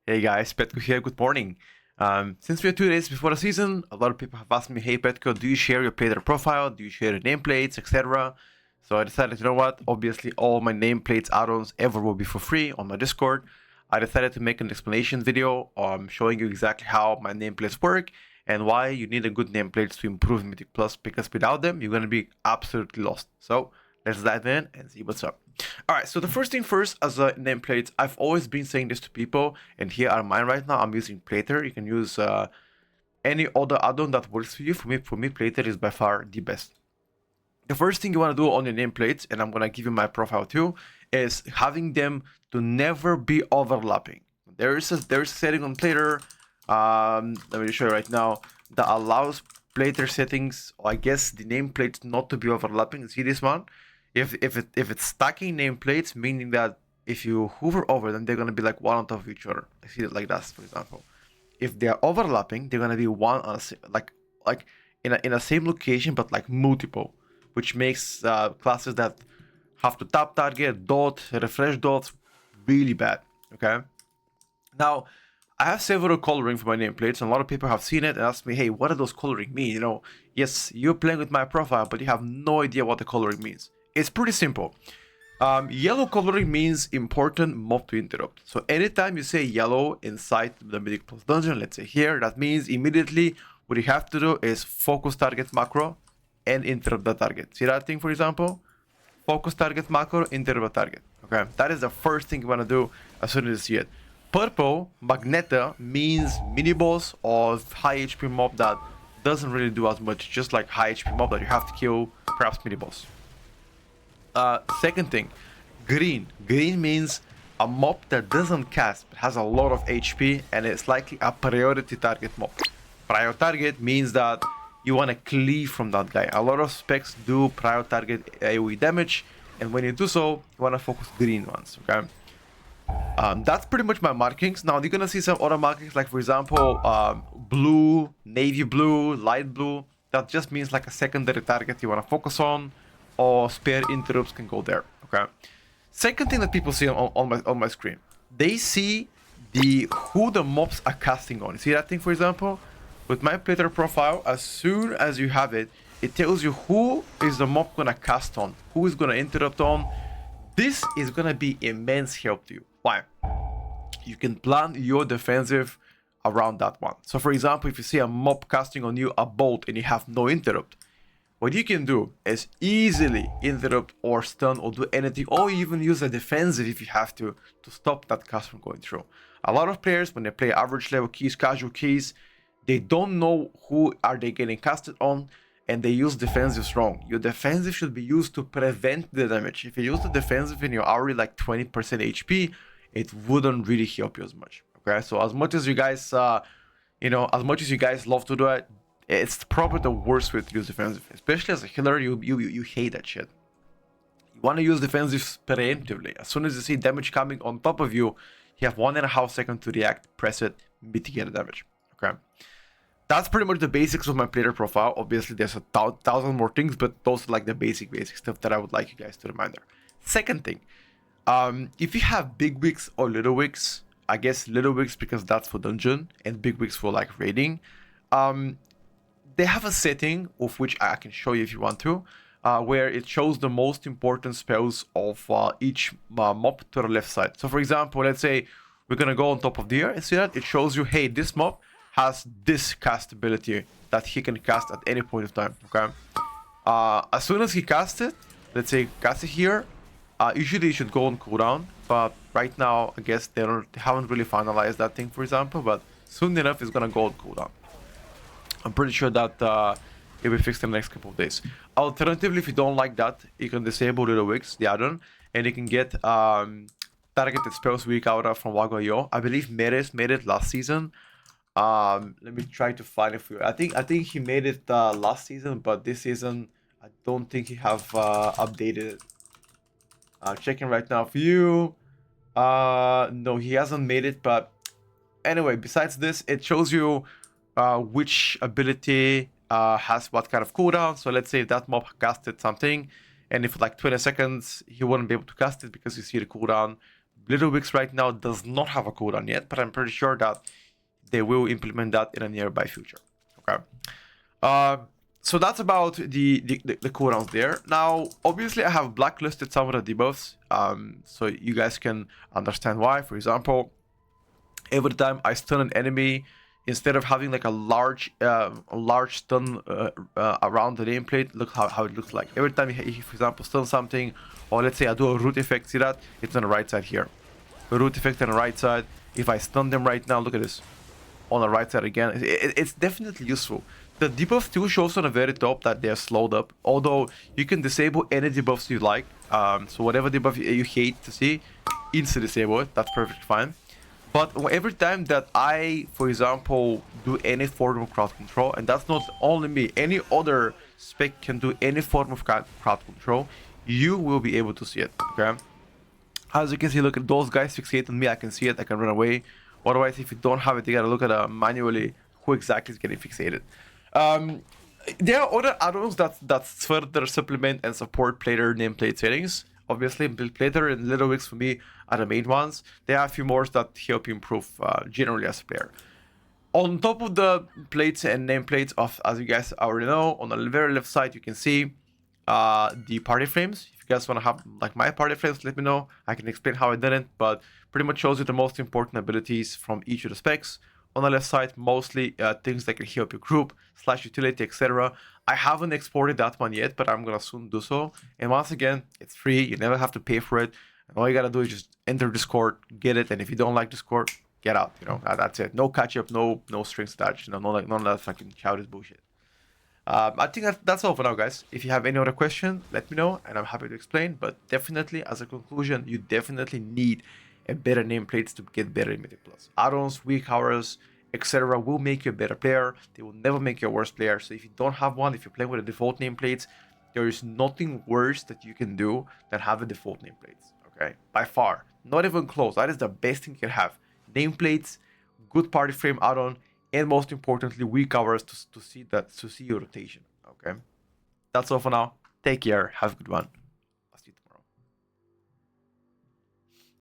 Hey guys, Petko here, good morning. Since we are 2 days before the season, a lot of people have asked me, hey Petko, do you share your player profile? Do you share your nameplates, etc.? So I decided, you know what, obviously all my nameplates add-ons ever will be for free on my Discord. I decided to make an explanation video showing you exactly how my nameplates work and why you need a good nameplates to improve Mythic Plus, because without them, you're going to be absolutely lost. So let's dive in and see what's up. Alright, so the first thing first, as a nameplate, I've always been saying this to people, and here are mine right now. I'm using Plater. You can use any other add-on that works for you. For me, Plater is by far the best. The first thing you want to do on your nameplates, and I'm going to give you my profile too, is having them to never be overlapping. There's a setting on Plater, let me show you right now, that allows Plater settings, or I guess the nameplates not to be overlapping. See this one? If it's stacking nameplates, meaning that if you hover over them, they're gonna be like one on top of each other. I see it like that, for example. If they're overlapping, they're gonna be one on like in a same location, but like multiple, which makes classes that have to tap target, dot, refresh dots really bad. Okay. Now, I have several coloring for my nameplates, and a lot of people have seen it and asked me, hey, what do those coloring mean? You know, yes, you're playing with my profile, but you have no idea what the coloring means. It's pretty simple. Yellow coloring means important mob to interrupt. So anytime you say yellow inside the Mythic Plus dungeon, let's say here, that means immediately what you have to do is focus target macro and interrupt the target. See that thing, for example? Focus target macro, interrupt the target. Okay, that is the first thing you want to do as soon as you see it. Purple, Magneta, means mini boss or high HP mob that doesn't really do as much, just like high HP mob that you have to kill, perhaps mini boss. Second thing, green. Green means a mob that doesn't cast but has a lot of HP and it's likely a priority target mob. Prior target means that you want to cleave from that guy. A lot of specs do prior target AoE damage, and when you do so, you want to focus green ones, okay? That's pretty much my markings. Now you're gonna see some other markings, like for example, blue, navy blue, light blue. That just means like a secondary target you want to focus on, or spare interrupts can go there. Okay. Second thing that people see on my screen, they see who the mobs are casting on. You see that thing, for example, with my player profile. As soon as you have it, it tells you who is the mob gonna cast on, who is gonna interrupt on. This is gonna be immense help to you. Why? You can plan your defensive around that one. So for example, if you see a mob casting on you a bolt and you have no interrupt, what you can do is easily interrupt or stun or do anything, or even use a defensive if you have to stop that cast from going through. A lot of players, when they play average level keys, casual keys, they don't know who are they getting casted on, and they use defensives wrong. Your defensive should be used to prevent the damage. If you use the defensive and you're already like 20% HP, it wouldn't really help you as much. Okay, so as much as you guys, as much as you guys love to do it, it's probably the worst way to use defensive. Especially as a healer, you hate that shit. You want to use defensive preemptively. As soon as you see damage coming on top of you, you have 1.5 seconds to react, press it, mitigate the damage. Okay. That's pretty much the basics of my player profile. Obviously, there's a thousand more things, but those are like the basic stuff that I would like you guys to remind there. Second thing, if you have big wigs or little wigs, I guess little wigs because that's for dungeon and big wigs for like raiding. They have a setting of which I can show you if you want to, where it shows the most important spells of each mob to the left side. So for example, let's say we're gonna go on top of the air and see that it shows you, hey, this mob has this cast ability that he can cast at any point of time. Okay. As soon as he casts it, let's say cast it here, usually it should go on cooldown, but right now I guess they haven't really finalized that thing, for example, but soon enough it's gonna go on cooldown. I'm pretty sure that it will be fixed in the next couple of days. Alternatively, if you don't like that, you can disable Little Wigs, the add-on, and you can get targeted spells week out from Wago.io. I believe Meres made it last season. Let me try to find it for you. I think he made it last season, but this season I don't think he have updated it. Checking right now for you. No, he hasn't made it, but anyway, besides this, it shows you which ability has what kind of cooldown. So let's say if that mob casted something, and if like 20 seconds he wouldn't be able to cast it because you see the cooldown Little Wix right now does not have a cooldown yet, but I'm pretty sure that they will implement that in a nearby future. Okay. So that's about the cooldowns there. Now, obviously, I have blacklisted some of the debuffs, so you guys can understand why. For example, every time I stun an enemy, instead of having like a large stun around the nameplate, look how it looks like. Every time you, for example, stun something, or let's say I do a root effect, see that? It's on the right side here. A root effect on the right side. If I stun them right now, look at this. On the right side again. It's definitely useful. The debuff still shows on the very top that they're slowed up, although you can disable any debuffs you like. So whatever debuff you hate to see, instantly disable it. That's perfectly fine. But every time that I, for example, do any form of crowd control, and that's not only me, any other spec can do any form of crowd control, you will be able to see it, okay? As you can see, look at those guys fixate on me, I can see it, I can run away. Otherwise, if you don't have it, you gotta look at manually who exactly is getting fixated. There are other add-ons that further supplement and support player nameplate settings. Obviously, Plater and Little Wix for me are the main ones. There are a few more that help you improve generally as a player. On top of the plates and nameplates, as you guys already know, on the very left side you can see the party frames. If you guys want to have like my party frames, let me know. I can explain how I did it, but pretty much shows you the most important abilities from each of the specs. On the left side, mostly things that can help your group, /utility, etc. I haven't exported that one yet, but I'm gonna soon do so. And once again, it's free. You never have to pay for it. And all you gotta do is just enter Discord, get it. And if you don't like Discord, get out. You know, that's it. No catch up, no strings attached. You know, none of that fucking childish bullshit. I think that's all for now, guys. If you have any other question, let me know, and I'm happy to explain. But definitely, as a conclusion, you definitely need a better nameplates to get better in Mythic Plus. Add-ons, weak hours, etc. will make you a better player. They will never make you a worse player. So if you don't have one, if you're playing with the default nameplates, there is nothing worse that you can do than have the default nameplates. Okay, by far, not even close. That is the best thing you can have. Nameplates, good party frame add-on, and most importantly, weak hours to see your rotation. Okay, that's all for now. Take care. Have a good one.